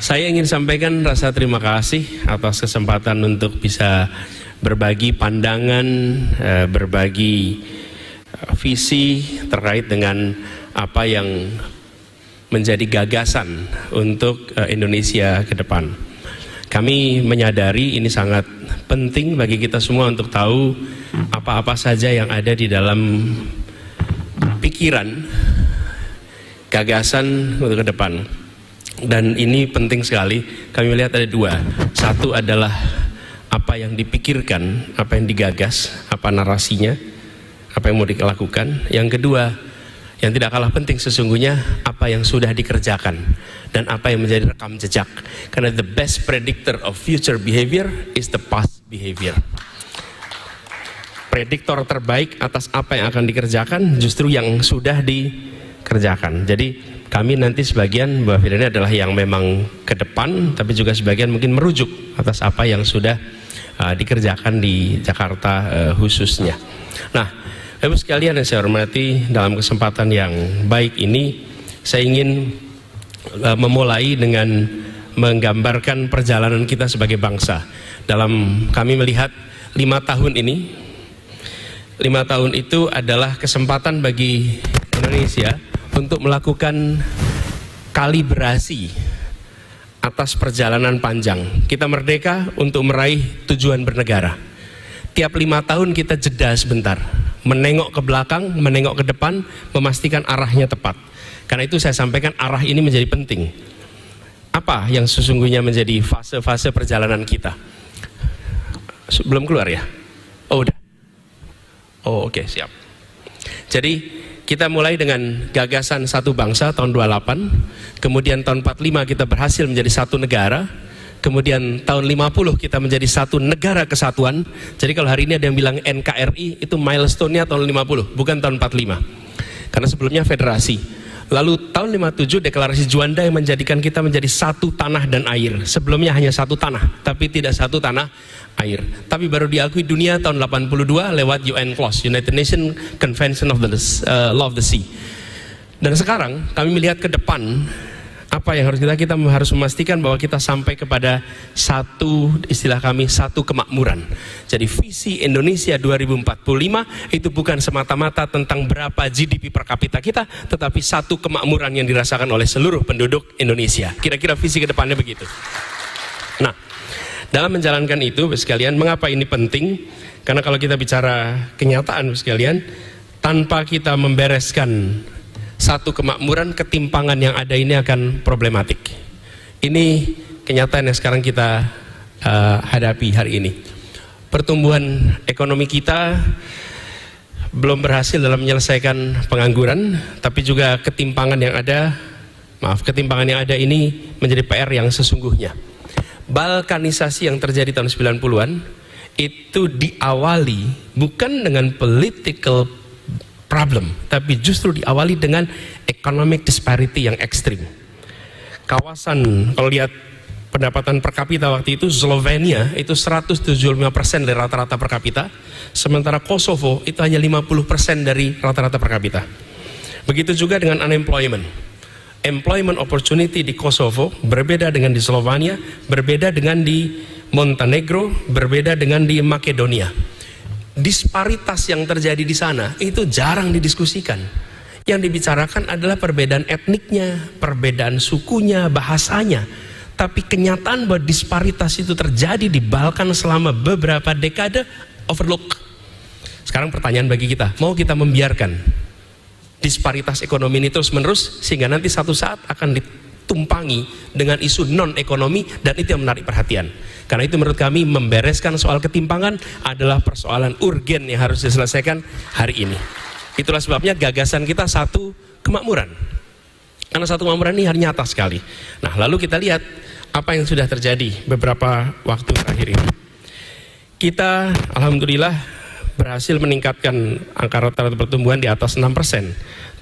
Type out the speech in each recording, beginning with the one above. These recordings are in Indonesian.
Saya ingin sampaikan rasa terima kasih atas kesempatan untuk bisa berbagi pandangan, berbagi visi terkait dengan apa yang menjadi gagasan untuk Indonesia ke depan. Kami menyadari ini sangat penting bagi kita semua untuk tahu apa-apa saja yang ada di dalam pikiran, gagasan untuk ke depan. Dan ini penting sekali. Kami melihat ada dua. Satu adalah apa yang dipikirkan, apa yang digagas, apa narasinya, apa yang mau dilakukan. Yang kedua, yang tidak kalah penting sesungguhnya, apa yang sudah dikerjakan dan apa yang menjadi rekam jejak. Karena the best predictor of future behavior is the past behavior. Prediktor terbaik atas apa yang akan dikerjakan justru yang sudah dikerjakan. Jadi kami nanti sebagian Mbak Firda ini adalah yang memang ke depan, tapi juga sebagian mungkin merujuk atas apa yang sudah dikerjakan di Jakarta khususnya. Nah, Ibu sekalian yang saya hormati, dalam kesempatan yang baik ini saya ingin memulai dengan menggambarkan perjalanan kita sebagai bangsa. Dalam kami melihat 5 tahun ini, 5 tahun itu adalah kesempatan bagi Indonesia untuk melakukan kalibrasi atas perjalanan panjang. Kita merdeka untuk meraih tujuan bernegara. Tiap 5 tahun kita jeda sebentar, menengok ke belakang, menengok ke depan, memastikan arahnya tepat. Karena itu saya sampaikan arah ini menjadi penting. Apa yang sesungguhnya menjadi fase-fase perjalanan kita? Belum keluar ya? Oh udah. Oh oke, siap. Jadi kita mulai dengan gagasan satu bangsa tahun 28, kemudian tahun 45 kita berhasil menjadi satu negara, kemudian tahun 50 kita menjadi satu negara kesatuan. Jadi kalau hari ini ada yang bilang NKRI, itu milestone-nya tahun 50, bukan tahun 45. Karena sebelumnya federasi. Lalu tahun 57 deklarasi Juanda yang menjadikan kita menjadi satu tanah dan air. Sebelumnya hanya satu tanah, tapi tidak satu tanah air. Tapi baru diakui dunia tahun 82 lewat UN Clause, United Nations Convention of the Law of the Sea. Dan sekarang kami melihat ke depan, apa yang kita harus memastikan bahwa kita sampai kepada satu, istilah kami, satu kemakmuran. Jadi visi Indonesia 2045 itu bukan semata-mata tentang berapa GDP per kapita kita, tetapi satu kemakmuran yang dirasakan oleh seluruh penduduk Indonesia. Kira-kira visi ke depannya begitu. Nah, dalam menjalankan itu, sekalian, mengapa ini penting? Karena kalau kita bicara kenyataan, sekalian, tanpa kita membereskan satu kemakmuran, ketimpangan yang ada ini akan problematik. Ini kenyataan yang sekarang kita hadapi hari ini. Pertumbuhan ekonomi kita belum berhasil dalam menyelesaikan pengangguran, tapi juga ketimpangan yang ada ini menjadi PR yang sesungguhnya. Balkanisasi yang terjadi tahun 90-an itu diawali bukan dengan political problem, tapi justru diawali dengan economic disparity yang ekstrim. Kawasan, kalau lihat pendapatan per kapita waktu itu, Slovenia itu 175% dari rata-rata per kapita, sementara Kosovo itu hanya 50% dari rata-rata per kapita. Begitu juga dengan unemployment. Employment opportunity di Kosovo berbeda dengan di Slovenia, berbeda dengan di Montenegro, berbeda dengan di Makedonia. Disparitas yang terjadi di sana itu jarang didiskusikan. Yang dibicarakan adalah perbedaan etniknya, perbedaan sukunya, bahasanya. Tapi kenyataan bahwa disparitas itu terjadi di Balkan selama beberapa dekade overlook. Sekarang pertanyaan bagi kita, mau kita membiarkan disparitas ekonomi ini terus menerus sehingga nanti satu saat akan ditumpangi dengan isu non-ekonomi, dan itu yang menarik perhatian. Karena itu menurut kami membereskan soal ketimpangan adalah persoalan urgen yang harus diselesaikan hari ini. Itulah sebabnya gagasan kita satu kemakmuran. Karena satu kemakmuran ini hari nyata sekali. Nah, lalu kita lihat apa yang sudah terjadi beberapa waktu terakhir ini. Kita alhamdulillah berhasil meningkatkan angka rata-rata pertumbuhan di atas 6%.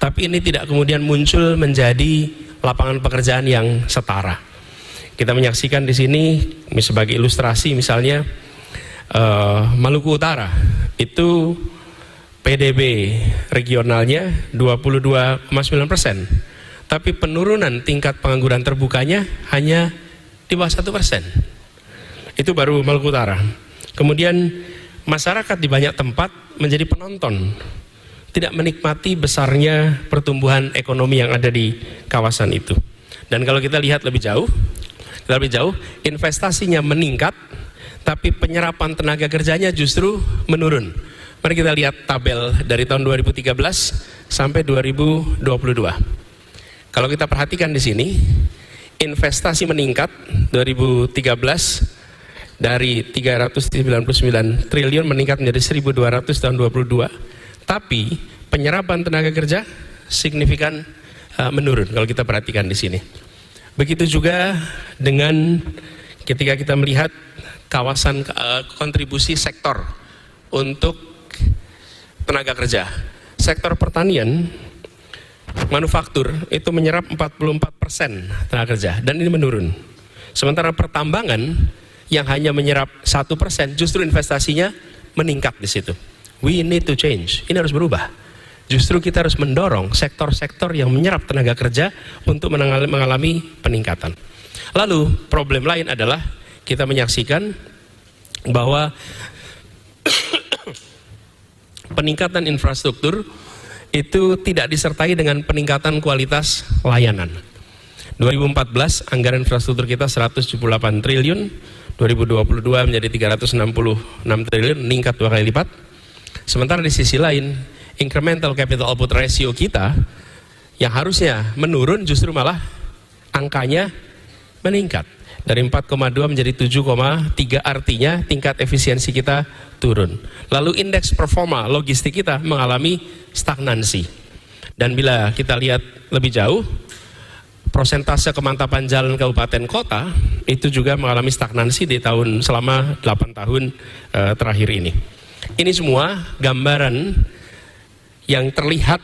Tapi ini tidak kemudian muncul menjadi lapangan pekerjaan yang setara. Kita menyaksikan di sini sebagai ilustrasi misalnya Maluku Utara itu PDB regionalnya 22,9%, tapi penurunan tingkat pengangguran terbukanya hanya di bawah 1%. Itu baru Maluku Utara. Kemudian masyarakat di banyak tempat menjadi penonton, tidak menikmati besarnya pertumbuhan ekonomi yang ada di kawasan itu. Dan kalau kita lihat lebih jauh, investasinya meningkat, tapi penyerapan tenaga kerjanya justru menurun. Mari kita lihat tabel dari tahun 2013 sampai 2022. Kalau kita perhatikan di sini, investasi meningkat 2013 dari 399 triliun meningkat menjadi 1.200 tahun 2022, tapi penyerapan tenaga kerja signifikan menurun kalau kita perhatikan di sini. Begitu juga dengan ketika kita melihat kawasan kontribusi sektor untuk tenaga kerja. Sektor pertanian, manufaktur itu menyerap 44% tenaga kerja dan ini menurun. Sementara pertambangan yang hanya menyerap 1%, justru investasinya meningkat di situ. We need to change. Ini harus berubah. Justru kita harus mendorong sektor-sektor yang menyerap tenaga kerja untuk mengalami peningkatan. Lalu problem lain adalah kita menyaksikan bahwa peningkatan infrastruktur itu tidak disertai dengan peningkatan kualitas layanan. 2014 anggaran infrastruktur kita 178 triliun, 2022 menjadi 366 triliun, meningkat 2 kali lipat. Sementara di sisi lain, incremental capital output ratio kita yang harusnya menurun justru malah angkanya meningkat. Dari 4,2 menjadi 7,3, artinya tingkat efisiensi kita turun. Lalu indeks performa logistik kita mengalami stagnansi. Dan bila kita lihat lebih jauh, prosentase kemantapan jalan kabupaten kota itu juga mengalami stagnansi di selama 8 tahun terakhir ini. Ini semua gambaran yang terlihat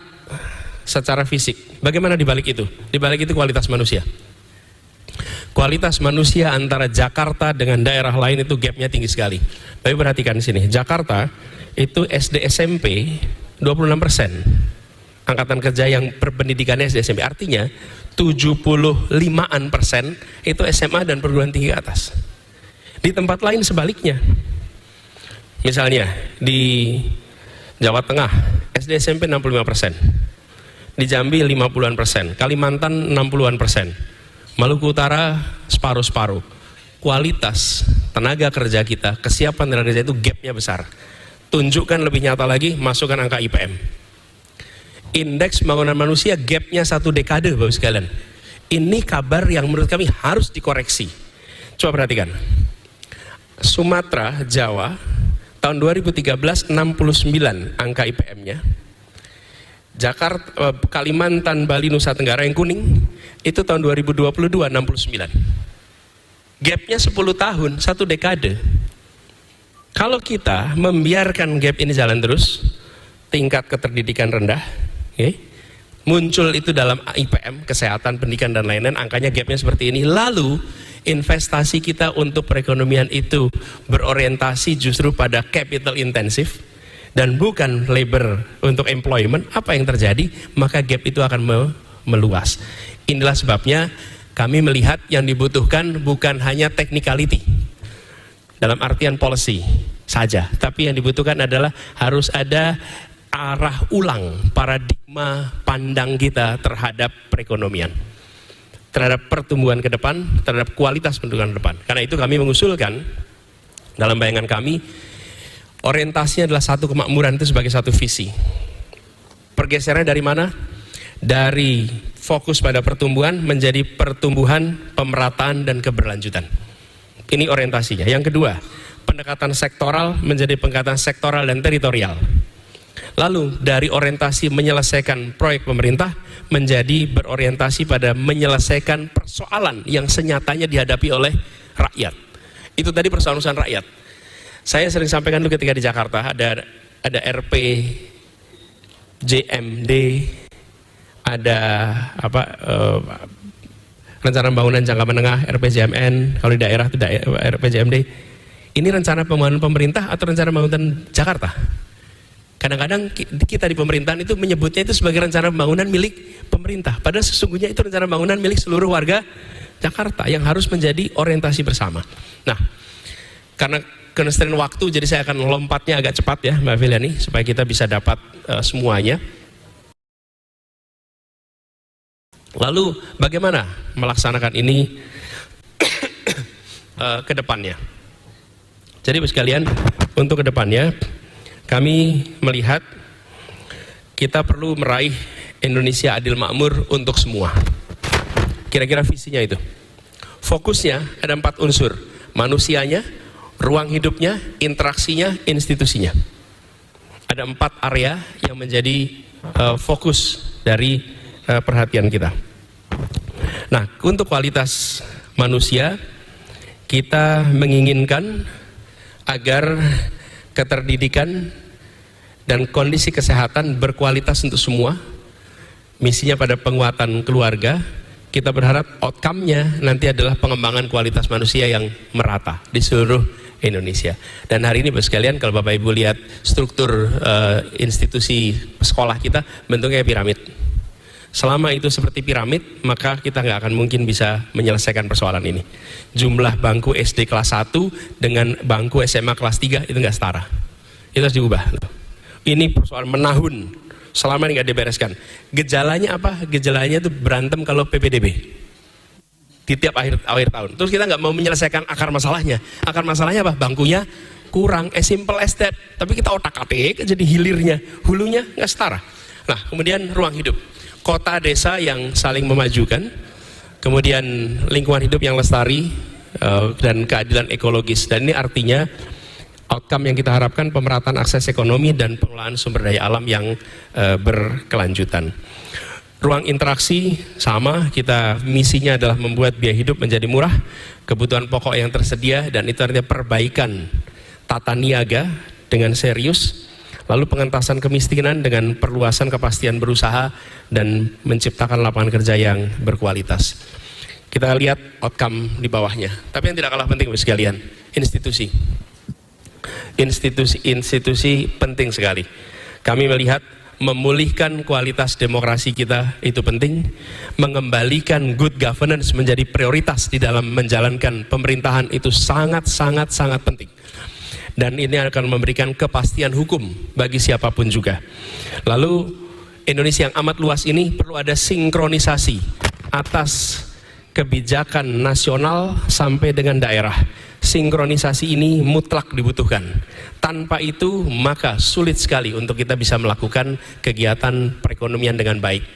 secara fisik. Bagaimana di balik itu? Di balik itu kualitas manusia. Kualitas manusia antara Jakarta dengan daerah lain itu gapnya tinggi sekali. Tapi perhatikan di sini, Jakarta itu SD SMP 26%. Angkatan kerja yang berpendidikannya SD SMP, artinya 75% itu SMA dan perguruan tinggi ke atas. Di tempat lain sebaliknya. Misalnya di Jawa Tengah SD SMP 65%, di Jambi 50-an%, Kalimantan 60-an%, Maluku Utara separuh-separuh. Kualitas tenaga kerja kita, kesiapan tenaga kerja itu gapnya besar. Tunjukkan lebih nyata lagi, masukkan angka IPM. Indeks pembangunan manusia gapnya 1 dekade, Bapak sekalian. Ini kabar yang menurut kami harus dikoreksi. Coba perhatikan. Sumatera, Jawa, tahun 2013 69 angka IPM-nya. Jakarta, Kalimantan, Bali, Nusa Tenggara yang kuning, itu tahun 2022 69. Gapnya 10 tahun, 1 dekade. Kalau kita membiarkan gap ini jalan terus, tingkat keterdidikan rendah, muncul itu dalam IPM, kesehatan, pendidikan dan lain-lain, angkanya gapnya seperti ini. Lalu investasi kita untuk perekonomian itu berorientasi justru pada capital intensif dan bukan labor untuk employment. Apa yang terjadi? Maka gap itu akan meluas. Inilah sebabnya kami melihat yang dibutuhkan bukan hanya technicality dalam artian policy saja, tapi yang dibutuhkan adalah harus ada arah ulang paradigma pandang kita terhadap perekonomian, terhadap pertumbuhan ke depan, terhadap kualitas penduduk ke depan. Karena itu kami mengusulkan dalam bayangan kami, orientasinya adalah satu kemakmuran itu sebagai satu visi. Pergeserannya dari mana? Dari fokus pada pertumbuhan menjadi pertumbuhan, pemerataan dan keberlanjutan. Ini orientasinya. Yang kedua, pendekatan sektoral menjadi pendekatan sektoral dan teritorial. Lalu dari orientasi menyelesaikan proyek pemerintah menjadi berorientasi pada menyelesaikan persoalan yang senyatanya dihadapi oleh rakyat. Itu tadi persoalan rakyat. Saya sering sampaikan dulu ketika di Jakarta ada RP JMD, ada rencana pembangunan jangka menengah RPJMN, kalau di daerah itu RPJMD. Ini rencana pembangunan pemerintah atau rencana pembangunan Jakarta? Kadang-kadang kita di pemerintahan itu menyebutnya itu sebagai rencana pembangunan milik pemerintah, padahal sesungguhnya itu rencana pembangunan milik seluruh warga Jakarta yang harus menjadi orientasi bersama. Nah, karena constraint waktu, jadi saya akan lompatnya agak cepat ya Mbak Filiani, supaya kita bisa dapat semuanya. Lalu bagaimana melaksanakan ini ke depannya? Jadi Bapak sekalian, untuk ke depannya kami melihat kita perlu meraih Indonesia adil makmur untuk semua. Kira-kira visinya itu. Fokusnya ada 4 unsur: manusianya, ruang hidupnya, interaksinya, institusinya. Ada 4 area yang menjadi fokus dari perhatian kita. Nah, untuk kualitas manusia, kita menginginkan agar keterdidikan dan kondisi kesehatan berkualitas untuk semua. Misinya pada penguatan keluarga. Kita berharap outcome-nya nanti adalah pengembangan kualitas manusia yang merata di seluruh Indonesia. Dan hari ini Bapak sekalian, kalau Bapak Ibu lihat struktur institusi sekolah kita, bentuknya piramid. Selama itu seperti piramid, maka kita nggak akan mungkin bisa menyelesaikan persoalan ini. Jumlah bangku SD kelas 1 dengan bangku SMA kelas 3 itu nggak setara. Itu harus diubah. Ini persoalan menahun, selama ini nggak dibereskan. Gejalanya apa? Gejalanya itu berantem kalau PPDB di tiap akhir tahun. Terus kita nggak mau menyelesaikan akar masalahnya. Akar masalahnya apa? Bangkunya kurang, simple as that. Tapi kita otak-atik jadi hilirnya, hulunya nggak setara. Nah, kemudian ruang hidup. Kota desa yang saling memajukan, kemudian lingkungan hidup yang lestari, dan keadilan ekologis. Dan ini artinya outcome yang kita harapkan pemerataan akses ekonomi dan pengelolaan sumber daya alam yang berkelanjutan. Ruang interaksi sama, kita misinya adalah membuat biaya hidup menjadi murah, kebutuhan pokok yang tersedia, dan itu artinya perbaikan tata niaga dengan serius. Lalu pengentasan kemiskinan dengan perluasan kepastian berusaha dan menciptakan lapangan kerja yang berkualitas. Kita lihat outcome di bawahnya. Tapi yang tidak kalah penting Bapak sekalian, institusi. Institusi penting sekali. Kami melihat memulihkan kualitas demokrasi kita itu penting, mengembalikan good governance menjadi prioritas di dalam menjalankan pemerintahan itu sangat penting. Dan ini akan memberikan kepastian hukum bagi siapapun juga. Lalu Indonesia yang amat luas ini perlu ada sinkronisasi atas kebijakan nasional sampai dengan daerah. Sinkronisasi ini mutlak dibutuhkan. Tanpa itu maka sulit sekali untuk kita bisa melakukan kegiatan perekonomian dengan baik.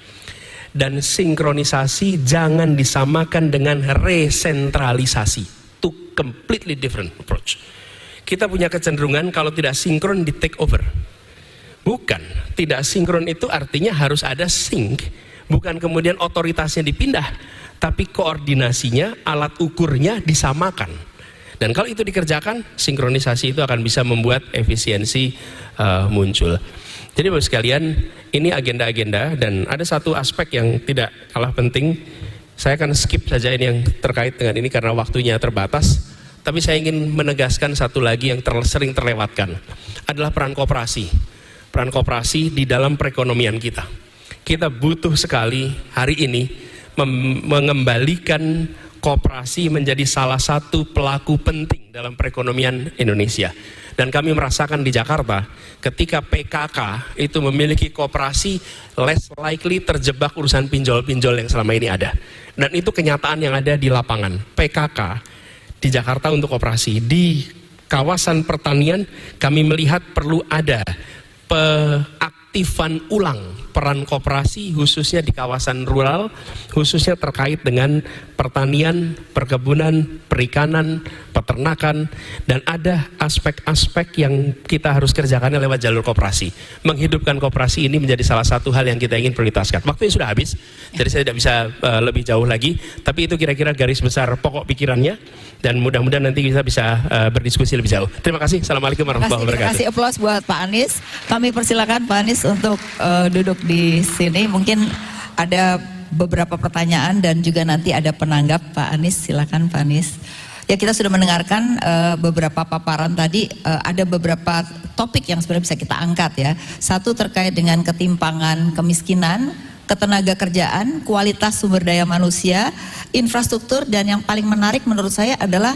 Dan sinkronisasi jangan disamakan dengan resentralisasi. Two completely different approach. Kita punya kecenderungan kalau tidak sinkron di take over. Bukan, tidak sinkron itu artinya harus ada sync. Bukan kemudian otoritasnya dipindah, tapi koordinasinya, alat ukurnya disamakan. Dan kalau itu dikerjakan, sinkronisasi itu akan bisa membuat efisiensi muncul. Jadi Bapak sekalian, ini agenda-agenda, dan ada satu aspek yang tidak kalah penting. Saya akan skip saja ini yang terkait dengan ini karena waktunya terbatas. Tapi saya ingin menegaskan satu lagi yang sering terlewatkan, adalah peran koperasi. Peran koperasi di dalam perekonomian kita. Kita butuh sekali hari ini mengembalikan koperasi menjadi salah satu pelaku penting dalam perekonomian Indonesia. Dan kami merasakan di Jakarta, ketika PKK itu memiliki koperasi, less likely terjebak urusan pinjol-pinjol yang selama ini ada. Dan itu kenyataan yang ada di lapangan. PKK di Jakarta untuk koperasi. Di kawasan pertanian kami melihat perlu ada peaktifan ulang peran koperasi khususnya di kawasan rural, khususnya terkait dengan pertanian, perkebunan, perikanan, peternakan, dan ada aspek-aspek yang kita harus kerjakannya lewat jalur koperasi. Menghidupkan koperasi ini menjadi salah satu hal yang kita ingin prioritaskan. Waktunya sudah habis, jadi saya tidak bisa lebih jauh lagi, tapi itu kira-kira garis besar pokok pikirannya, dan mudah-mudahan nanti kita bisa berdiskusi lebih jauh. Terima kasih. Assalamualaikum warahmatullahi wabarakatuh. Terima kasih, aplaus buat Pak Anies. Kami persilakan Pak Anies untuk duduk di sini. Mungkin ada beberapa pertanyaan dan juga nanti ada penanggap. Pak Anies, silakan Pak Anies. Ya, kita sudah mendengarkan beberapa paparan tadi. Ada beberapa topik yang sebenarnya bisa kita angkat ya. Satu terkait dengan ketimpangan kemiskinan, ketenaga kerjaan, kualitas sumber daya manusia, infrastruktur, dan yang paling menarik menurut saya adalah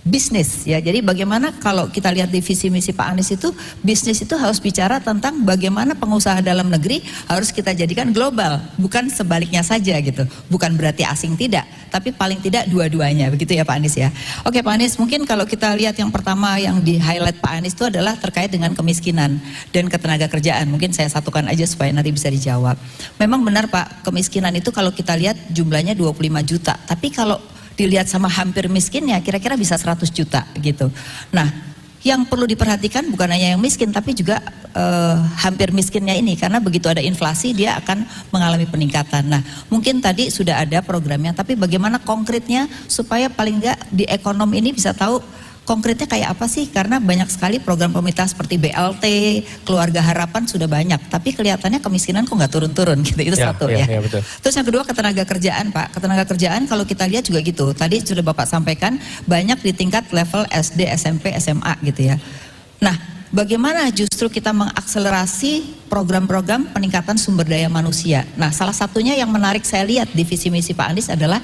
bisnis ya. Jadi bagaimana kalau kita lihat di visi misi Pak Anies itu, bisnis itu harus bicara tentang bagaimana pengusaha dalam negeri harus kita jadikan global, bukan sebaliknya saja gitu. Bukan berarti asing tidak, tapi paling tidak dua-duanya, begitu ya Pak Anies ya. Oke Pak Anies, mungkin kalau kita lihat yang pertama yang di highlight Pak Anies itu adalah terkait dengan kemiskinan dan ketenaga kerjaan. Mungkin saya satukan aja supaya nanti bisa dijawab. Memang benar Pak, kemiskinan itu kalau kita lihat jumlahnya 25 juta, tapi kalau dilihat sama hampir miskinnya kira-kira bisa 100 juta gitu. Nah, yang perlu diperhatikan bukan hanya yang miskin tapi juga hampir miskinnya ini, karena begitu ada inflasi dia akan mengalami peningkatan. Nah, mungkin tadi sudah ada programnya, tapi bagaimana konkretnya supaya paling enggak di ekonomi ini bisa tahu konkretnya kayak apa sih? Karena banyak sekali program pemerintah seperti BLT, Keluarga Harapan sudah banyak, tapi kelihatannya kemiskinan kok nggak turun-turun gitu. Itu satu ya. Betul. Terus yang kedua ketenaga kerjaan Pak. Ketenaga kerjaan kalau kita lihat juga gitu. Tadi sudah Bapak sampaikan banyak di tingkat level SD, SMP, SMA gitu ya. Nah, bagaimana justru kita mengakselerasi program-program peningkatan sumber daya manusia. Nah, salah satunya yang menarik saya lihat di visi misi Pak Anies adalah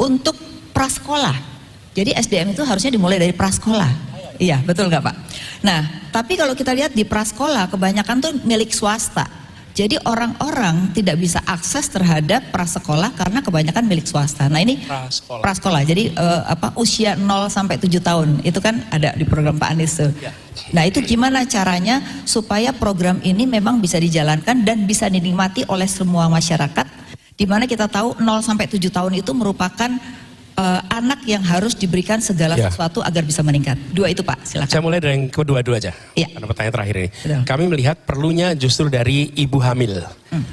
untuk prasekolah. Jadi SDM itu harusnya dimulai dari prasekolah. Iya, betul nggak Pak? Nah, tapi kalau kita lihat di prasekolah kebanyakan tuh milik swasta. Jadi orang-orang tidak bisa akses terhadap prasekolah karena kebanyakan milik swasta. Nah ini prasekolah. Jadi usia 0 sampai 7 tahun itu kan ada di program Pak Anies tuh. Nah itu gimana caranya supaya program ini memang bisa dijalankan dan bisa dinikmati oleh semua masyarakat. Di mana kita tahu 0 sampai 7 tahun itu merupakan anak yang harus diberikan segala sesuatu agar bisa meningkat. Dua itu Pak, silakan. Saya mulai dari yang kedua aja. Karena pertanyaan terakhir ini. Betul. Kami melihat perlunya justru dari ibu hamil.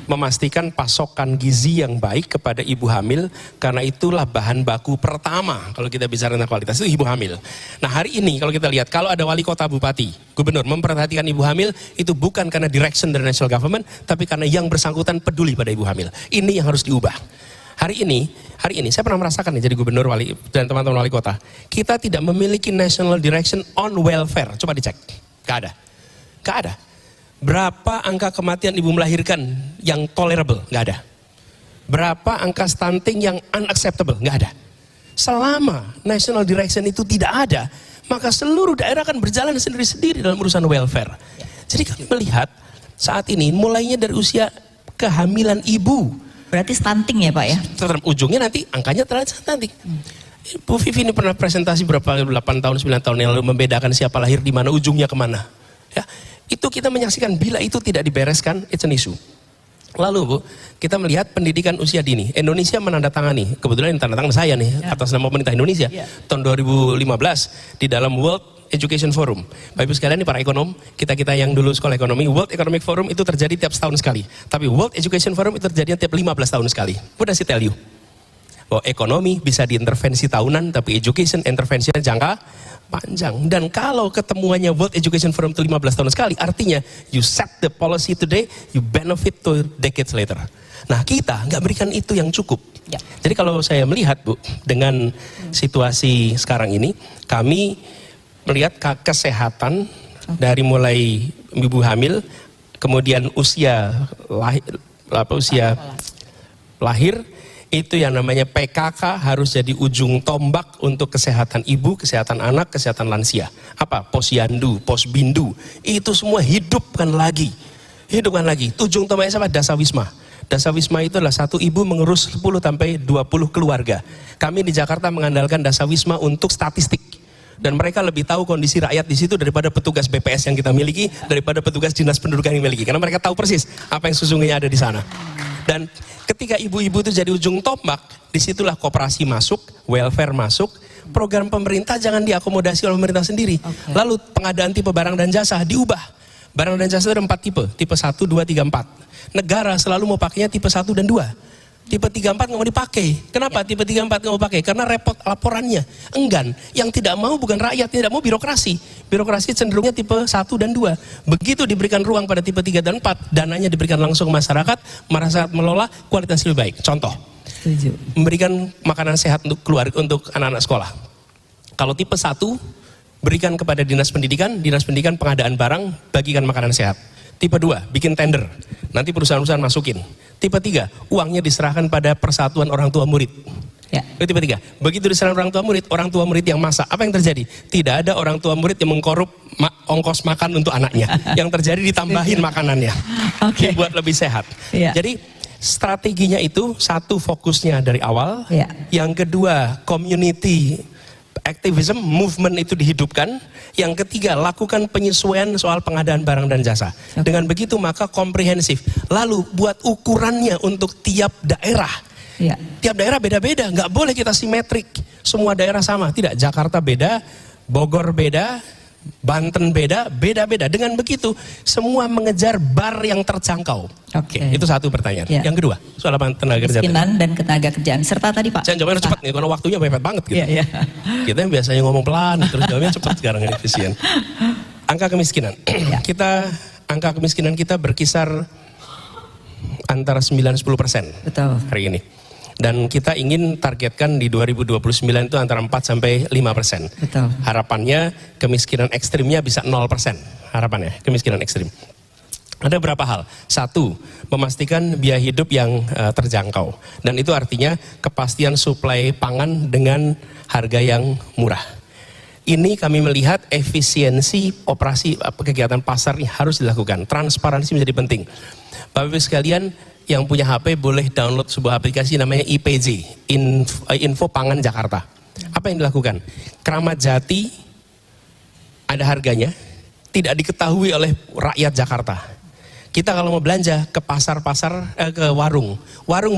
Memastikan pasokan gizi yang baik kepada ibu hamil, karena itulah bahan baku pertama kalau kita bicara tentang kualitas itu ibu hamil. Nah hari ini kalau kita lihat, kalau ada wali kota, bupati, gubernur memperhatikan ibu hamil, itu bukan karena direction dari national government, tapi karena yang bersangkutan peduli pada ibu hamil. Ini yang harus diubah. Hari ini saya pernah merasakan nih jadi gubernur wali dan teman-teman wali kota. Kita tidak memiliki national direction on welfare. Coba dicek. Gak ada. Berapa angka kematian ibu melahirkan yang tolerable? Gak ada. Berapa angka stunting yang unacceptable? Gak ada. Selama national direction itu tidak ada, maka seluruh daerah akan berjalan sendiri-sendiri dalam urusan welfare. Jadi kami melihat saat ini mulainya dari usia kehamilan ibu. Berarti stunting ya Pak ya? Tetap ujungnya nanti angkanya terlalu stunting. Bu Vivi ini pernah presentasi berapa 8 tahun 9 tahun yang lalu membedakan siapa lahir di mana, ujungnya kemana. Ya, itu kita menyaksikan bila itu tidak dibereskan, it's an issue. Lalu Bu, kita melihat pendidikan usia dini. Indonesia menandatangani, kebetulan ini tanda tangan saya nih atas nama pemerintah Indonesia tahun 2015 di dalam World Education Forum. Bapak Ibu sekalian, ini para ekonom, kita yang dulu sekolah ekonomi, World Economic Forum itu terjadi tiap setahun sekali. Tapi World Education Forum itu terjadi tiap 15 tahun sekali. What does it tell you? Bahwa ekonomi bisa diintervensi tahunan, tapi education intervensinya jangka panjang. Dan kalau ketemuannya World Education Forum itu 15 tahun sekali, artinya you set the policy today, you benefit to decades later. Nah kita nggak berikan itu yang cukup. Jadi kalau saya melihat Bu, dengan situasi sekarang ini, kami melihat kesehatan dari mulai ibu hamil, kemudian usia lahir, itu yang namanya PKK harus jadi ujung tombak untuk kesehatan ibu, kesehatan anak, kesehatan lansia. Apa? Posyandu, posbindu, itu semua hidupkan lagi. Ujung tombaknya sama Dasawisma. Dasawisma itu adalah satu ibu mengurus 10 sampai 20 keluarga. Kami di Jakarta mengandalkan Dasawisma untuk statistik. Dan mereka lebih tahu kondisi rakyat di situ daripada petugas BPS yang kita miliki, daripada petugas dinas pendudukan yang miliki. Karena mereka tahu persis apa yang sesungguhnya ada di sana. Dan ketika ibu-ibu itu jadi ujung tombak, disitulah koperasi masuk, welfare masuk, program pemerintah jangan diakomodasi oleh pemerintah sendiri. Lalu pengadaan tipe barang dan jasa diubah. Barang dan jasa ada 4 tipe 1, 2, 3, 4. Negara selalu mau pakainya tipe 1 dan 2. Tipe 34 nggak mau dipakai. Kenapa tipe 34 nggak mau pakai? Karena repot laporannya, enggan. Yang tidak mau bukan rakyat, tidak mau birokrasi. Birokrasi cenderungnya tipe 1 dan 2. Begitu diberikan ruang pada tipe 3 dan 4, dananya diberikan langsung ke masyarakat, masyarakat melola, kualitas lebih baik. Contoh, memberikan makanan sehat untuk keluarga, untuk anak-anak sekolah. Kalau tipe 1, berikan kepada dinas pendidikan pengadaan barang, bagikan makanan sehat. Tipe 2, bikin tender. Nanti perusahaan-perusahaan masukin. Tipe 3, uangnya diserahkan pada persatuan orang tua murid. Ya. Itu tipe 3. Begitu diserahkan orang tua murid yang masak, apa yang terjadi? Tidak ada orang tua murid yang mengkorup ongkos makan untuk anaknya. Yang terjadi ditambahin makanannya. Oke. Dibuat lebih sehat. Ya. Jadi strateginya itu, satu, fokusnya dari awal. Ya. Yang kedua, community activism, movement itu dihidupkan. Yang ketiga, lakukan penyesuaian soal pengadaan barang dan jasa. Dengan begitu maka komprehensif. Lalu buat ukurannya untuk tiap daerah. Ya. Tiap daerah beda-beda, nggak boleh kita simetrik. Semua daerah sama, tidak. Jakarta beda, Bogor beda, Banten beda, beda-beda. Dengan begitu, semua mengejar bar yang terjangkau. Oke. Itu satu pertanyaan. Ya. Yang kedua, soal apa tenaga kerja. Kemiskinan dan tenaga kerjaan. Serta tadi Pak. Saya jawabnya cepat nih, karena waktunya mepet banget gitu. Iya, iya. Kita yang biasanya ngomong pelan, terus jawabnya cepat sekarang ini efisien. Angka kemiskinan. Ya. Angka kemiskinan kita berkisar antara 9-10% Betul. hari ini. Dan kita ingin targetkan di 2029 itu antara 4-5%. Betul. Harapannya kemiskinan ekstrimnya bisa 0%. Harapannya kemiskinan ekstrim. Ada beberapa hal. Satu, memastikan biaya hidup yang terjangkau. Dan itu artinya kepastian suplai pangan dengan harga yang murah. Ini kami melihat efisiensi operasi kegiatan pasar ini harus dilakukan. Transparansi menjadi penting. Bapak Ibu sekalian, yang punya HP boleh download sebuah aplikasi namanya IPJ, Info Pangan Jakarta. Apa yang dilakukan? Keramat Jati ada harganya, tidak diketahui oleh rakyat Jakarta. Kita kalau mau belanja ke pasar-pasar, ke warung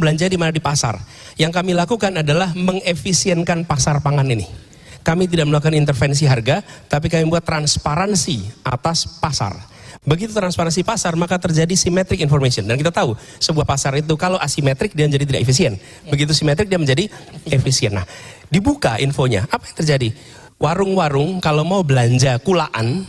belanja di mana di pasar. Yang kami lakukan adalah mengefisienkan pasar pangan ini. Kami tidak melakukan intervensi harga, tapi kami buat transparansi atas pasar. Begitu transparansi pasar, maka terjadi symmetric information. Dan kita tahu, sebuah pasar itu kalau asimetrik dia menjadi tidak efisien. Begitu simetrik dia menjadi efisien. Nah, dibuka infonya, apa yang terjadi? Warung-warung kalau mau belanja kulaan,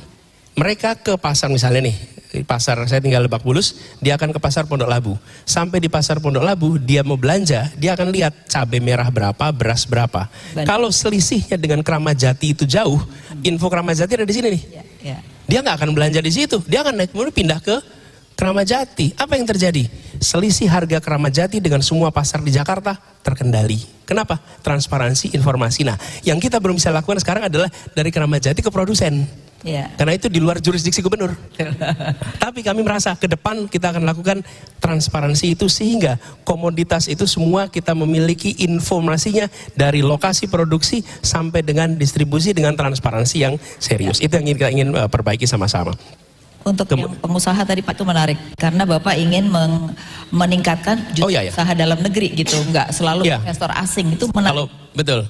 mereka ke pasar misalnya nih, di pasar saya tinggal Lebak Bulus, dia akan ke pasar Pondok Labu. Sampai di pasar Pondok Labu, dia mau belanja, dia akan lihat cabai merah berapa, beras berapa. Kalau selisihnya dengan Keramat Jati itu jauh, info Keramat Jati ada di sini nih. Ya. Dia nggak akan belanja di situ, dia akan naik kemudian pindah ke Keramat Jati. Apa yang terjadi? Selisih harga Keramat Jati dengan semua pasar di Jakarta terkendali. Kenapa? Transparansi informasi. Nah, yang kita belum bisa lakukan sekarang adalah dari Keramat Jati ke produsen. Ya. Karena itu di luar jurisdiksi gubernur. Tapi kami merasa ke depan kita akan lakukan transparansi itu sehingga komoditas itu semua kita memiliki informasinya dari lokasi produksi sampai dengan distribusi dengan transparansi yang serius. Itu yang kita ingin perbaiki sama-sama. Untuk yang pengusaha tadi Pak itu menarik karena Bapak ingin meningkatkan justru usaha dalam negeri gitu, nggak selalu investor asing itu menarik. Kalau betul,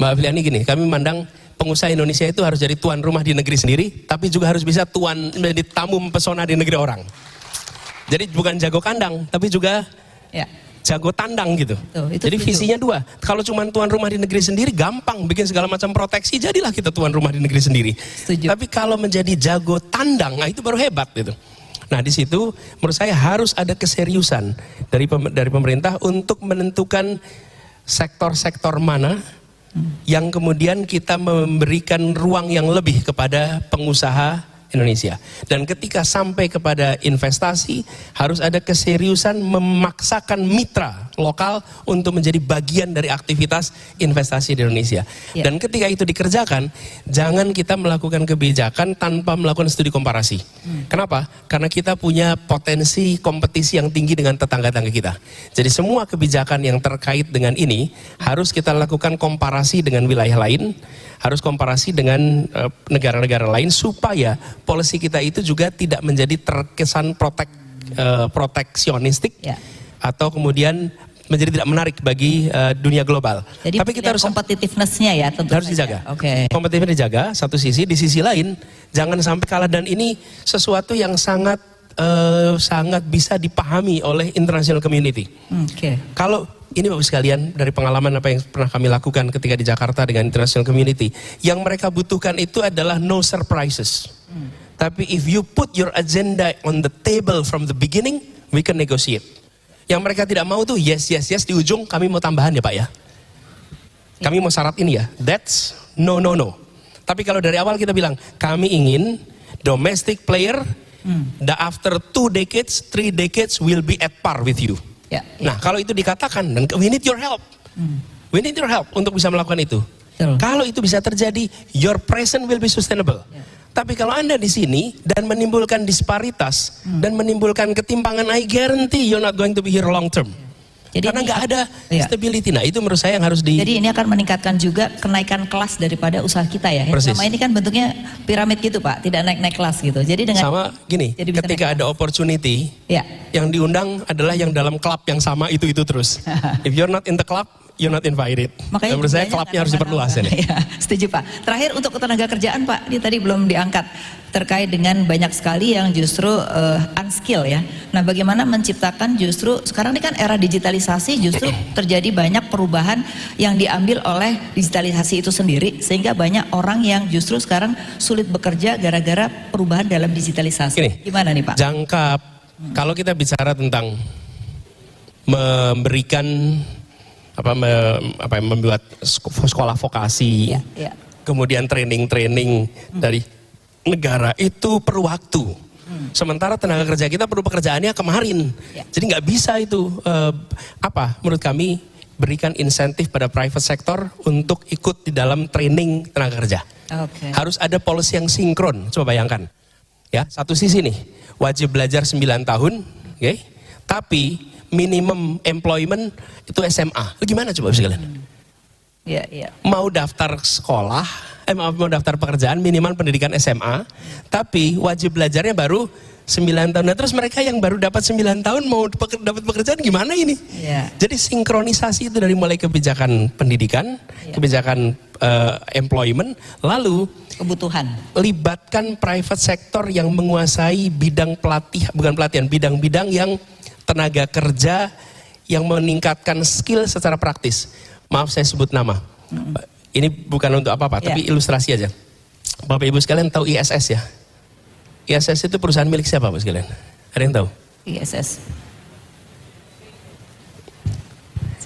Mbak Filiani gini, kami memandang pengusaha Indonesia itu harus jadi tuan rumah di negeri sendiri, tapi juga harus bisa menjadi tamu mempesona di negeri orang. Jadi bukan jago kandang, tapi juga jago tandang gitu. Jadi visinya dua. Kalau cuma tuan rumah di negeri sendiri, gampang bikin segala macam proteksi, jadilah kita tuan rumah di negeri sendiri. Setuju. Tapi kalau menjadi jago tandang, nah itu baru hebat gitu. Nah di situ menurut saya harus ada keseriusan dari pemerintah untuk menentukan sektor-sektor mana yang kemudian kita memberikan ruang yang lebih kepada pengusaha Indonesia. Dan ketika sampai kepada investasi, harus ada keseriusan memaksakan mitra lokal untuk menjadi bagian dari aktivitas investasi di Indonesia. Dan ketika itu dikerjakan, jangan kita melakukan kebijakan tanpa melakukan studi komparasi. Kenapa? Karena kita punya potensi kompetisi yang tinggi dengan tetangga-tetangga kita. Jadi semua kebijakan yang terkait dengan ini harus kita lakukan komparasi dengan wilayah lain, harus komparasi dengan negara-negara lain supaya policy kita itu juga tidak menjadi terkesan proteksionistik atau kemudian menjadi tidak menarik bagi dunia global. Jadi tapi kita harus competitiveness-nya ya tentu harus dijaga. Kompetitifnya dijaga satu sisi, di sisi lain jangan sampai kalah, dan ini sesuatu yang sangat bisa dipahami oleh international community. Kalau ini Bapak sekalian, dari pengalaman apa yang pernah kami lakukan ketika di Jakarta dengan international community, yang mereka butuhkan itu adalah no surprises. Tapi if you put your agenda on the table from the beginning, we can negotiate. Yang mereka tidak mau tuh yes, di ujung kami mau tambahan ya Pak ya. Kami mau syarat ini ya. That's no. Tapi kalau dari awal kita bilang, kami ingin domestic player After 2 decades, 3 decades will be at par with you. Ya, Nah, kalau itu dikatakan, dan we need your help. We need your help untuk bisa melakukan itu. Betul. Kalau itu bisa terjadi, your present will be sustainable. Tapi kalau Anda di sini dan menimbulkan disparitas dan menimbulkan ketimpangan, I guarantee you're not going to be here long term. Jadi Karena ini- nggak ada Iya. stability. Nah, itu menurut saya yang harus Jadi ini akan meningkatkan juga kenaikan kelas daripada usaha kita ya. Yang Persis. selama ini kan bentuknya piramid gitu Pak, tidak naik-naik kelas gitu. Jadi dengan sama gini, Jadi bisa ketika naik ada opportunity, ya. yang diundang adalah yang dalam klub yang sama itu terus. If you're not in the club, you're not invited. Dan menurut saya budayanya klubnya nggak harus diperluas nambah-nambah. ini. Ya, setuju Pak. Terakhir untuk tenaga kerjaan Pak, ini tadi belum diangkat terkait dengan banyak sekali yang justru unskill ya. Nah, bagaimana menciptakan justru sekarang ini kan era digitalisasi, justru terjadi banyak perubahan yang diambil oleh digitalisasi itu sendiri sehingga banyak orang yang justru sekarang sulit bekerja gara-gara perubahan dalam digitalisasi. Gini, Gimana nih Pak? Jangka, kalau kita bicara tentang memberikan membuat sekolah vokasi, Ya, ya. kemudian training dari negara itu perlu waktu. Sementara tenaga kerja kita perlu pekerjaannya kemarin. Ya. Jadi nggak bisa itu menurut kami berikan insentif pada private sector untuk ikut di dalam training tenaga kerja. Oke. Harus ada policy yang sinkron. Coba bayangkan. Ya, satu sisi nih, wajib belajar 9 tahun, oke? Tapi minimum employment itu SMA. Itu gimana coba sekalian? Ya, ya. Mau daftar sekolah, mau daftar pekerjaan minimal pendidikan SMA, tapi wajib belajarnya baru 9 tahun. Nah, terus mereka yang baru dapat 9 tahun mau dapat pekerjaan gimana ini? Ya. Jadi sinkronisasi itu dari mulai kebijakan pendidikan, kebijakan employment, lalu Kebutuhan. libatkan private sector yang menguasai bidang bidang-bidang yang tenaga kerja yang meningkatkan skill secara praktis. Maaf saya sebut nama. Ini bukan untuk apa-apa, tapi ilustrasi aja. Bapak Ibu sekalian tahu ISS ya? ISS itu perusahaan milik siapa Pak sekalian? Ada yang tahu? ISS.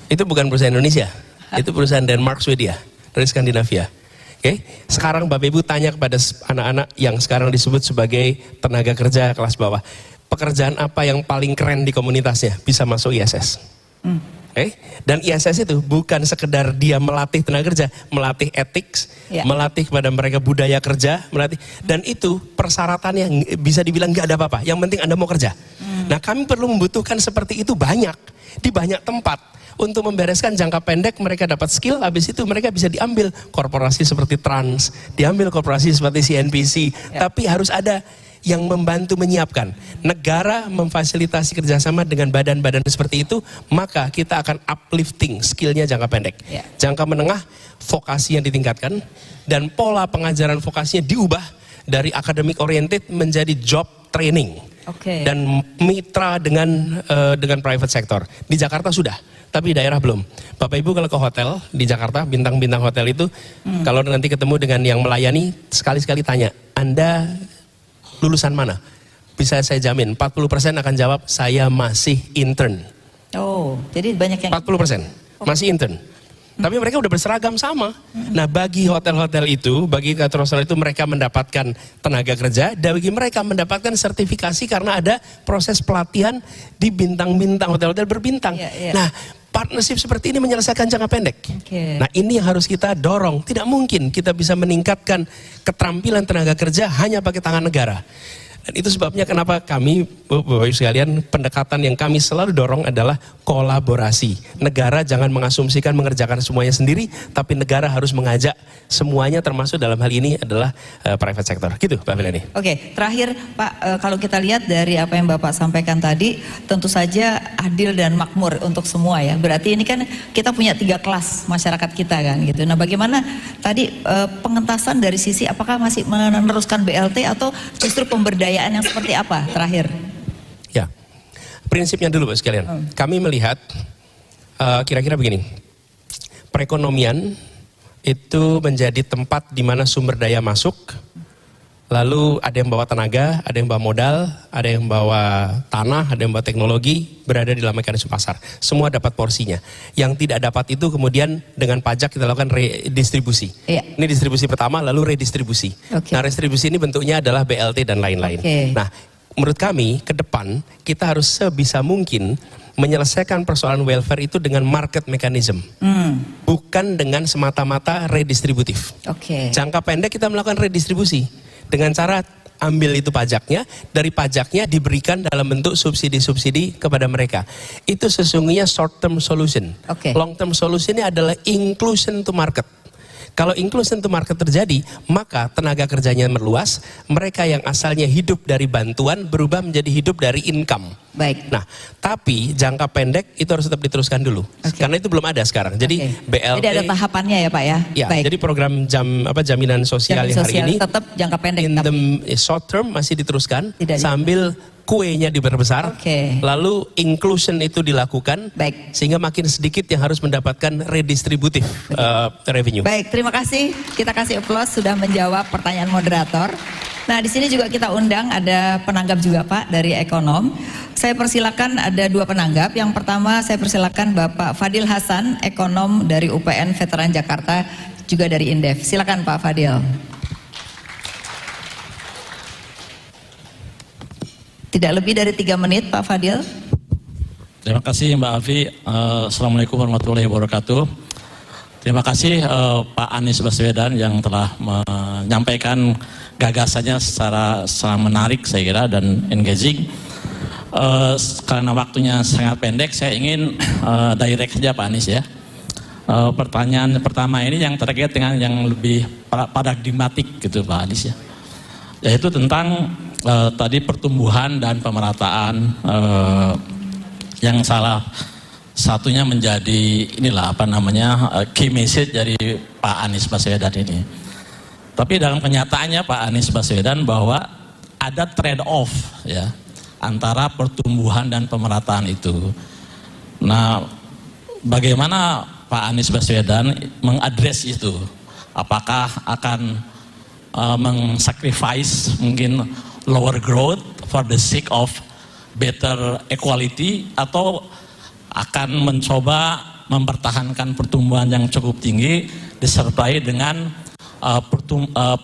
Itu bukan perusahaan Indonesia. Itu perusahaan Denmark, Swedia, dari Skandinavia. Oke, sekarang Bapak Ibu tanya kepada anak-anak yang sekarang disebut sebagai tenaga kerja kelas bawah. Pekerjaan apa yang paling keren di komunitasnya? Bisa masuk ISS. Oke, dan ISS itu bukan sekedar dia melatih tenaga kerja, melatih etik, melatih kepada mereka budaya kerja, melatih, dan itu persyaratannya bisa dibilang nggak ada apa-apa. Yang penting Anda mau kerja. Nah, kami perlu membutuhkan seperti itu banyak di banyak tempat untuk membereskan jangka pendek. Mereka dapat skill, habis itu mereka bisa diambil korporasi seperti Trans, diambil korporasi seperti CNBC, tapi harus ada yang membantu menyiapkan. Negara memfasilitasi kerjasama dengan badan-badan seperti itu, maka kita akan uplifting skillnya jangka pendek. Jangka menengah, vokasi yang ditingkatkan, dan pola pengajaran vokasinya diubah dari academic oriented menjadi job training. Dan mitra dengan private sector. Di Jakarta sudah, tapi di daerah belum. Bapak Ibu kalau ke hotel di Jakarta, bintang-bintang hotel itu, kalau nanti ketemu dengan yang melayani, sekali-sekali tanya, Anda lulusan mana? Bisa saya jamin 40% akan jawab saya masih intern. Oh, jadi banyak yang 40% masih intern. Tapi mereka udah berseragam sama. Nah, bagi hotel-hotel itu, bagi restoran itu mereka mendapatkan tenaga kerja, dan bagi mereka mendapatkan sertifikasi karena ada proses pelatihan di bintang-bintang hotel-hotel berbintang. Nah, partnership seperti ini menyelesaikan jangka pendek. Nah, ini yang harus kita dorong. Tidak mungkin kita bisa meningkatkan keterampilan tenaga kerja hanya pakai tangan negara. Dan itu sebabnya kenapa kami, Bapak Ibu sekalian, pendekatan yang kami selalu dorong adalah kolaborasi. Negara jangan mengasumsikan mengerjakan semuanya sendiri, tapi negara harus mengajak semuanya, termasuk dalam hal ini adalah private sector. Gitu Pak Vilani. Oke, terakhir Pak, kalau kita lihat dari apa yang Bapak sampaikan tadi, tentu saja adil dan makmur untuk semua ya. Berarti ini kan kita punya 3 kelas masyarakat kita kan gitu. Nah, bagaimana tadi pengentasan dari sisi apakah masih meneruskan BLT atau justru pemberdayaan yang seperti apa terakhir? Ya, prinsipnya dulu Pak sekalian. Kami melihat kira-kira begini, perekonomian itu menjadi tempat di mana sumber daya masuk, lalu ada yang bawa tenaga, ada yang bawa modal, ada yang bawa tanah, ada yang bawa teknologi, berada di dalam mekanisme pasar. Semua dapat porsinya. Yang tidak dapat itu kemudian dengan pajak kita lakukan redistribusi. Ini distribusi pertama, lalu redistribusi. Nah, redistribusi ini bentuknya adalah BLT dan lain-lain. Nah, menurut kami ke depan kita harus sebisa mungkin menyelesaikan persoalan welfare itu dengan market mechanism, bukan dengan semata-mata redistributif. Oke. Jangka pendek kita melakukan redistribusi dengan cara ambil itu pajaknya, dari pajaknya diberikan dalam bentuk subsidi-subsidi kepada mereka. Itu sesungguhnya short term solution. Oke. Long term solutionnya adalah inclusion to market. Kalau inclusion to market terjadi, maka tenaga kerjanya meluas, mereka yang asalnya hidup dari bantuan berubah menjadi hidup dari income. Baik. Nah, tapi jangka pendek itu harus tetap diteruskan dulu. Oke. Karena itu belum ada sekarang. Jadi Oke. BLT. Jadi ada tahapannya ya Pak ya? Ya, Baik. jadi program jaminan sosial Jaminan yang hari sosial ini tetap jangka pendek. in tapi the short term masih diteruskan Tidak sambil kuenya diperbesar, Oke. lalu inclusion itu dilakukan, Baik. sehingga makin sedikit yang harus mendapatkan redistributif revenue. Baik, terima kasih. Kita kasih applause sudah menjawab pertanyaan moderator. Nah, di sini juga kita undang ada penanggap juga Pak dari ekonom. Saya persilakan ada 2 penanggap. Yang pertama saya persilakan Bapak Fadil Hasan, ekonom dari UPN Veteran Jakarta, juga dari Indef. Silakan Pak Fadil. Tidak lebih dari 3 menit Pak Fadil. Terima kasih Mbak Afi. Assalamualaikum warahmatullahi wabarakatuh. Terima kasih Pak Anies Baswedan yang telah menyampaikan gagasannya secara menarik saya kira dan engaging. Karena waktunya sangat pendek, saya ingin direct saja Pak Anies ya. Pertanyaan pertama ini yang terkait dengan yang lebih paradigmatik gitu Pak Anies ya. Yaitu tentang tadi pertumbuhan dan pemerataan yang salah satunya menjadi inilah apa namanya key message dari Pak Anies Baswedan ini. Tapi dalam kenyataannya Pak Anies Baswedan bahwa ada trade off ya antara pertumbuhan dan pemerataan itu. Nah, bagaimana Pak Anies Baswedan mengadres itu? Apakah akan mengsacrifice mungkin lower growth for the sake of better equality, atau akan mencoba mempertahankan pertumbuhan yang cukup tinggi disertai dengan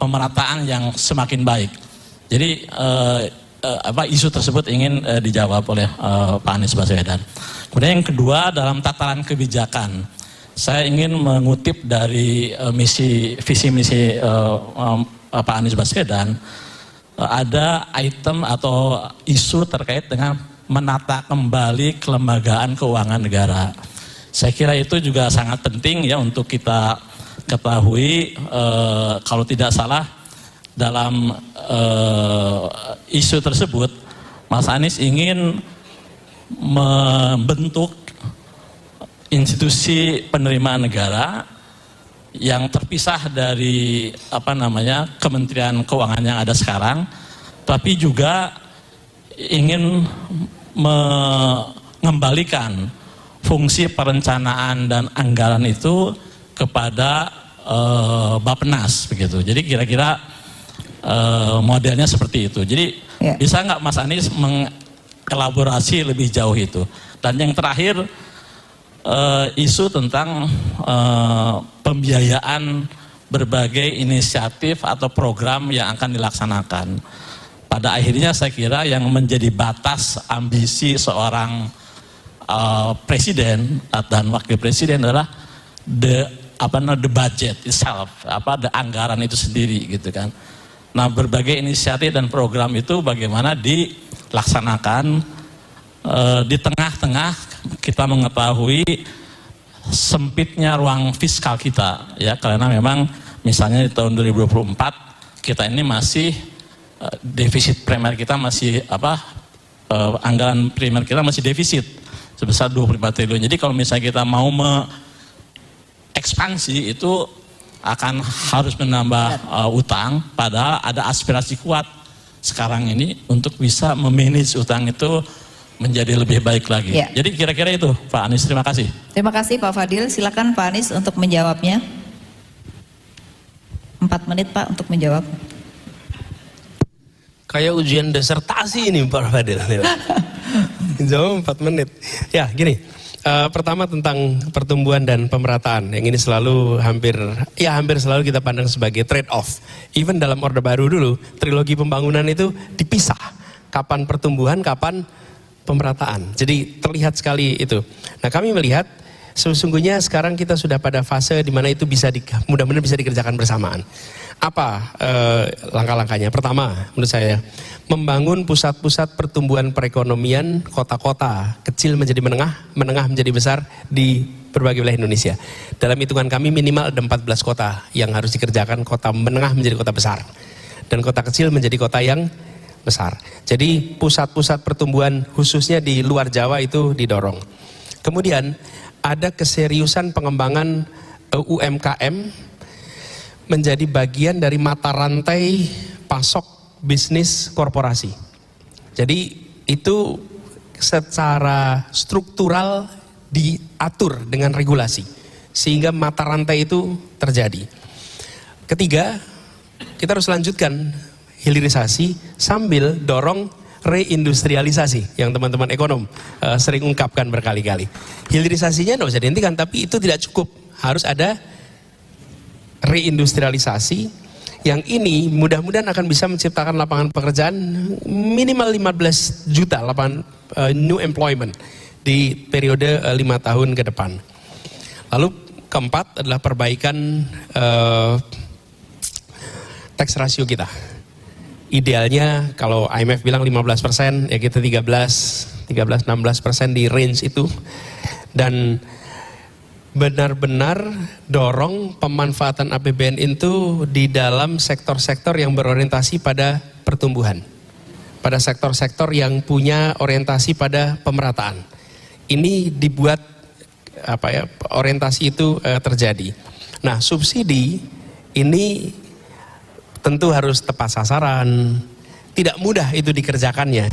pemerataan yang semakin baik. Jadi isu tersebut ingin dijawab oleh Pak Anies Baswedan. Kemudian yang kedua, dalam tataran kebijakan, saya ingin mengutip dari visi misi Pak Anies Baswedan. Ada item atau isu terkait dengan menata kembali kelembagaan keuangan negara. Saya kira itu juga sangat penting ya untuk kita ketahui. Kalau tidak salah dalam isu tersebut Mas Anies ingin membentuk institusi penerimaan negara yang terpisah dari Kementerian Keuangan yang ada sekarang, tapi juga ingin mengembalikan fungsi perencanaan dan anggaran itu kepada Bappenas begitu. Jadi kira-kira modelnya seperti itu. Jadi bisa nggak Mas Anies mengelaborasi lebih jauh itu? Dan yang terakhir, isu tentang pembiayaan berbagai inisiatif atau program yang akan dilaksanakan. Pada akhirnya saya kira yang menjadi batas ambisi seorang presiden dan wakil presiden adalah the budget itself, the anggaran itu sendiri gitu kan. Nah, berbagai inisiatif dan program itu bagaimana dilaksanakan di tengah-tengah kita mengetahui sempitnya ruang fiskal kita ya, karena memang misalnya di tahun 2024 kita ini masih defisit primer kita masih anggaran primer kita masih defisit sebesar 25 triliun. Jadi kalau misalnya kita mau ekspansi itu akan harus menambah utang, padahal ada aspirasi kuat sekarang ini untuk bisa memanage utang itu menjadi lebih baik lagi. Ya. Jadi kira-kira itu Pak Anies, terima kasih. Terima kasih Pak Fadil, silakan Pak Anies untuk menjawabnya. 4 menit Pak untuk menjawab. Kayak ujian disertasi ini Pak Fadil. Jawab 4 menit. Ya gini, pertama tentang pertumbuhan dan pemerataan, yang ini selalu hampir selalu kita pandang sebagai trade off. Even dalam Orde Baru dulu, trilogi pembangunan itu dipisah. kapan pertumbuhan, kapan pemerataan. Jadi terlihat sekali itu. Nah, kami melihat sesungguhnya sekarang kita sudah pada fase di mana itu bisa mudah-mudahan bisa dikerjakan bersamaan. Apa langkah-langkahnya? Pertama, menurut saya membangun pusat-pusat pertumbuhan perekonomian kota-kota kecil menjadi menengah, menengah menjadi besar di berbagai wilayah Indonesia. Dalam hitungan kami minimal ada 14 kota yang harus dikerjakan, kota menengah menjadi kota besar dan kota kecil menjadi kota yang besar. Jadi pusat-pusat pertumbuhan khususnya di luar Jawa itu didorong. Kemudian ada keseriusan pengembangan UMKM menjadi bagian dari mata rantai pasok bisnis korporasi. Jadi itu secara struktural diatur dengan regulasi sehingga mata rantai itu terjadi. Ketiga, kita harus lanjutkan hilirisasi sambil dorong reindustrialisasi yang teman-teman ekonom sering ungkapkan berkali-kali. Hilirisasinya tidak usah dihentikan, tapi itu tidak cukup. Harus ada reindustrialisasi yang ini mudah-mudahan akan bisa menciptakan lapangan pekerjaan minimal 15 juta lapangan new employment di periode 5 tahun ke depan. Lalu keempat adalah perbaikan tax ratio kita. Idealnya kalau IMF bilang 15%, ya kita 13-16% di range itu. Dan benar-benar dorong pemanfaatan APBN itu di dalam sektor-sektor yang berorientasi pada pertumbuhan. Pada sektor-sektor yang punya orientasi pada pemerataan. Ini dibuat orientasi itu terjadi. Nah, subsidi ini tentu harus tepat sasaran, tidak mudah itu dikerjakannya.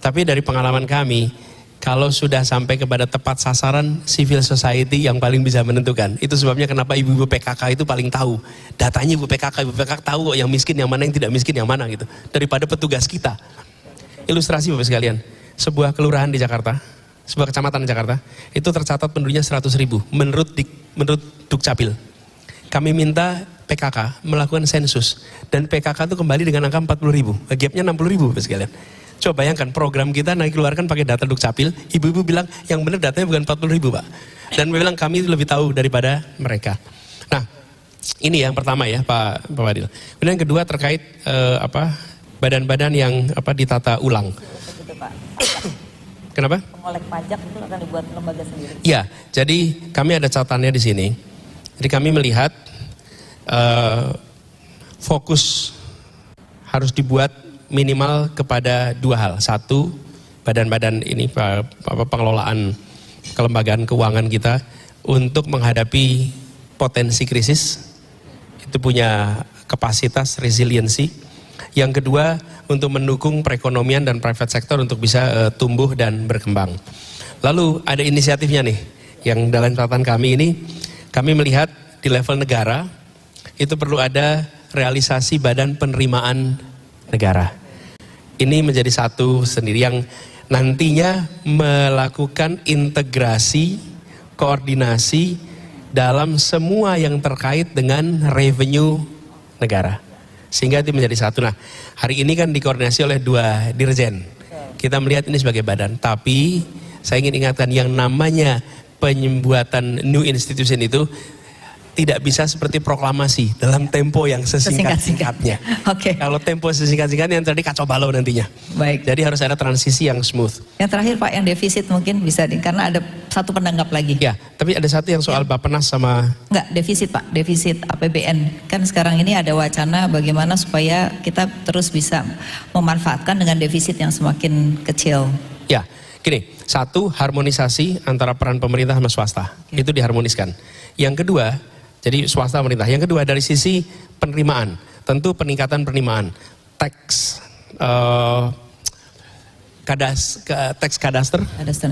Tapi dari pengalaman kami, kalau sudah sampai kepada tepat sasaran, civil society yang paling bisa menentukan. Itu sebabnya kenapa ibu-ibu PKK itu paling tahu. Datanya ibu PKK tahu kok yang miskin yang mana, yang tidak miskin yang mana gitu. Daripada petugas kita. Ilustrasi Bapak sekalian, sebuah kelurahan di Jakarta, sebuah kecamatan di Jakarta, itu tercatat penduduknya 100.000 menurut Dukcapil. Kami minta PKK melakukan sensus dan PKK itu kembali dengan angka 40.000, gapnya 60.000 Bapak sekalian. Coba bayangkan program kita keluarkan pakai data Dukcapil, ibu-ibu bilang yang benar datanya bukan 40.000 Pak. Dan bilang kami lebih tahu daripada mereka. Nah, ini yang pertama ya Pak Fadil. Kemudian yang kedua terkait badan-badan yang ditata ulang. Kenapa? Pengolek pajak itu akan dibuat lembaga sendiri. Iya, jadi kami ada catatannya di sini. Jadi kami melihat fokus harus dibuat minimal kepada dua hal. Satu, badan-badan ini pengelolaan kelembagaan keuangan kita untuk menghadapi potensi krisis. Itu punya kapasitas resiliensi. Yang kedua, untuk mendukung perekonomian dan private sector untuk bisa tumbuh dan berkembang. Lalu ada inisiatifnya nih, yang dalam catatan kami ini, kami melihat di level negara, itu perlu ada realisasi badan penerimaan negara. Ini menjadi satu sendiri yang nantinya melakukan integrasi, koordinasi dalam semua yang terkait dengan revenue negara. Sehingga itu menjadi satu. Nah, hari ini kan dikoordinasi oleh 2 dirjen. Kita melihat ini sebagai badan. Tapi saya ingin ingatkan yang namanya pembuatan new institution itu tidak bisa seperti proklamasi dalam tempo yang sesingkat-singkatnya. Oke. Kalau tempo sesingkat-singkatnya nanti kacau balau nantinya. Baik. Jadi harus ada transisi yang smooth. Yang terakhir Pak, yang defisit mungkin bisa karena ada satu penanggap lagi. Ya, tapi ada satu yang soal Bappenas sama... Enggak, defisit Pak, defisit APBN. Kan sekarang ini ada wacana bagaimana supaya kita terus bisa memanfaatkan dengan defisit yang semakin kecil. Ya, gini, satu harmonisasi antara peran pemerintah sama swasta. Oke. Itu diharmoniskan. Yang kedua, jadi swasta pemerintah. Yang kedua dari sisi penerimaan, tentu peningkatan penerimaan, tax kadaster,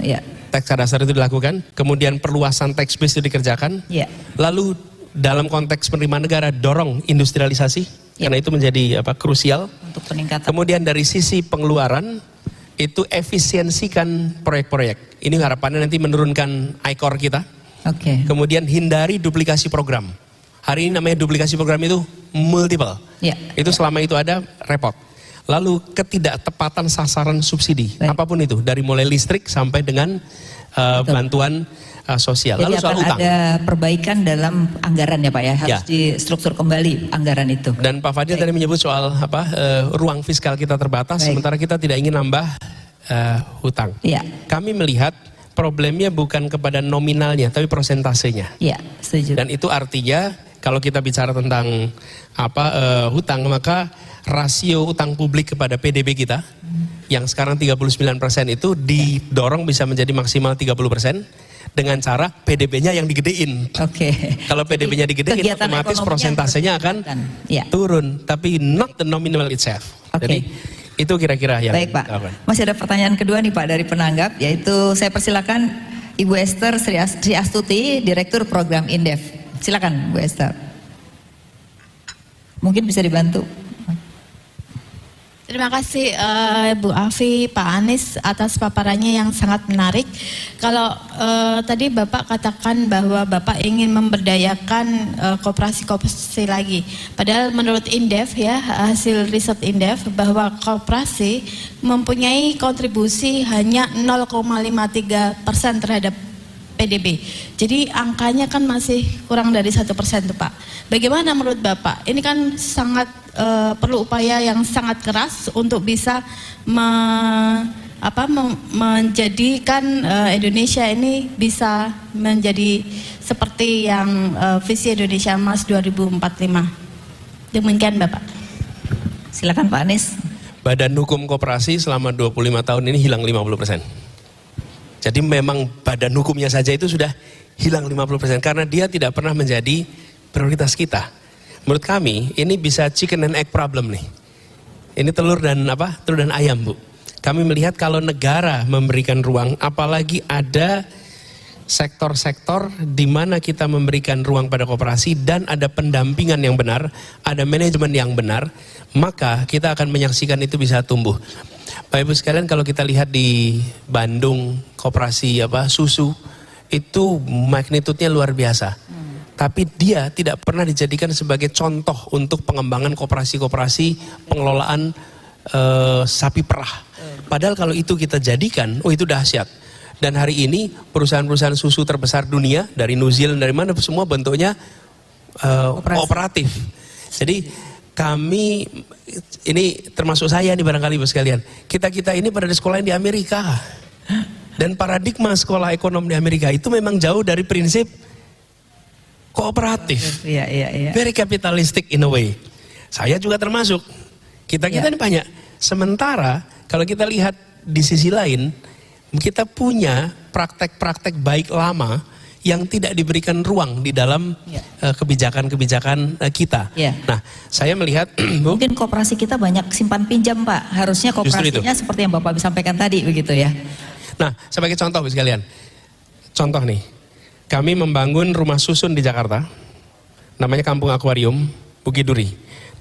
Iya. tax kadaster itu dilakukan, kemudian perluasan tax base itu dikerjakan, Iya. lalu dalam konteks penerimaan negara dorong industrialisasi, karena itu menjadi krusial. Untuk peningkatan. Kemudian dari sisi pengeluaran itu efisiensikan proyek-proyek. Ini harapannya nanti menurunkan ICOR kita. Oke. Kemudian hindari duplikasi program. Hari ini namanya duplikasi program itu multiple. Ya. Itu selama itu ada repot. lalu ketidaktepatan sasaran subsidi, Baik. apapun itu, dari mulai listrik sampai dengan bantuan sosial. Jadi Lalu soal akan utang. ada perbaikan dalam anggaran ya Pak ya, harus Ya. distruktur kembali anggaran itu. Dan Pak Fadil tadi menyebut soal ruang fiskal kita terbatas, Baik. sementara kita tidak ingin nambah hutang. Iya, Kami melihat problemnya bukan kepada nominalnya, tapi prosentasenya. iya, setuju. Dan itu artinya kalau kita bicara tentang hutang, maka rasio utang publik kepada PDB kita yang sekarang 39% itu didorong bisa menjadi maksimal 30% dengan cara PDB-nya yang digedein. Oke. Kalau PDB-nya digedein, Kegiatan otomatis ekonominya prosentasenya akan ya. turun, tapi not the nominal itself. Oke. Jadi itu kira-kira yang Baik Pak, dilakukan. masih ada pertanyaan kedua nih Pak dari penanggap, yaitu saya persilakan Ibu Esther Sri Astuti, Direktur Program Indef. Silakan Bu Esther. Mungkin bisa dibantu. Terima kasih Bu Afi, Pak Anies atas paparannya yang sangat menarik. Kalau tadi Bapak katakan bahwa Bapak ingin memberdayakan koperasi-koperasi lagi. Padahal menurut Indef ya, hasil riset Indef bahwa koperasi mempunyai kontribusi hanya 0,53% terhadap PDB. Jadi angkanya kan masih kurang dari 1% tuh Pak. Bagaimana menurut Bapak? Ini kan sangat perlu upaya yang sangat keras untuk bisa menjadikan Indonesia ini bisa menjadi seperti yang visi Indonesia Emas 2045. Demikian Bapak. Silakan Pak Anies. Badan Hukum Koperasi selama 25 tahun ini hilang 50%. Jadi memang badan hukumnya saja itu sudah hilang 50% karena dia tidak pernah menjadi prioritas kita. Menurut kami ini bisa chicken and egg problem nih. Ini telur dan ayam Bu. Kami melihat kalau negara memberikan ruang, apalagi ada sektor-sektor di mana kita memberikan ruang pada koperasi dan ada pendampingan yang benar, ada manajemen yang benar, maka kita akan menyaksikan itu bisa tumbuh. Bapak Ibu sekalian, kalau kita lihat di Bandung koperasi susu itu magnitudenya luar biasa. Tapi dia tidak pernah dijadikan sebagai contoh untuk pengembangan koperasi-koperasi pengelolaan sapi perah. Padahal kalau itu kita jadikan, itu dahsyat. Dan hari ini perusahaan-perusahaan susu terbesar dunia dari New Zealand, dari mana semua bentuknya kooperatif. Jadi kami, ini termasuk saya nih barangkali Ibu sekalian, kita ini pada sekolah di Amerika. Dan paradigma sekolah ekonomi di Amerika itu memang jauh dari prinsip kooperatif. Iya. Very capitalistic in a way. Saya juga termasuk. Kita ini banyak. Sementara kalau kita lihat di sisi lain, kita punya praktek-praktek baik lama yang tidak diberikan ruang di dalam kebijakan-kebijakan kita. Ya. Nah, saya melihat Bu, Mungkin koperasi kita banyak simpan pinjam Pak. Harusnya koperasinya seperti yang Bapak sampaikan tadi begitu ya. nah sebagai contoh Bu sekalian. Contoh nih, kami membangun rumah susun di Jakarta. Namanya Kampung Akuarium Bukit Duri.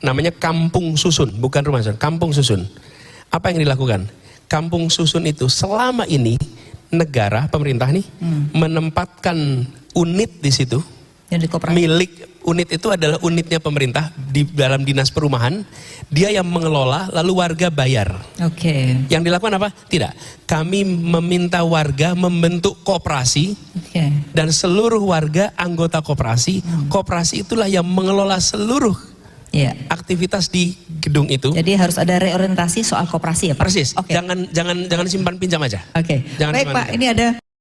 Namanya Kampung Susun, bukan rumah susun, Kampung Susun. Apa yang dilakukan? Kampung Susun itu selama ini negara, pemerintah nih menempatkan unit di situ. Yang di koperasi. Milik unit itu adalah unitnya pemerintah di dalam dinas perumahan. Dia yang mengelola, lalu warga bayar. Oke. Yang dilakukan apa? Tidak. Kami meminta warga membentuk koperasi Oke. dan seluruh warga anggota koperasi. Koperasi itulah yang mengelola seluruh Iya. aktivitas di gedung itu. Jadi harus ada reorientasi soal koperasi ya Pak. Persis. Oke. Jangan simpan pinjam aja. Oke. Jangan Baik simpan Pak, pinjam. ini ada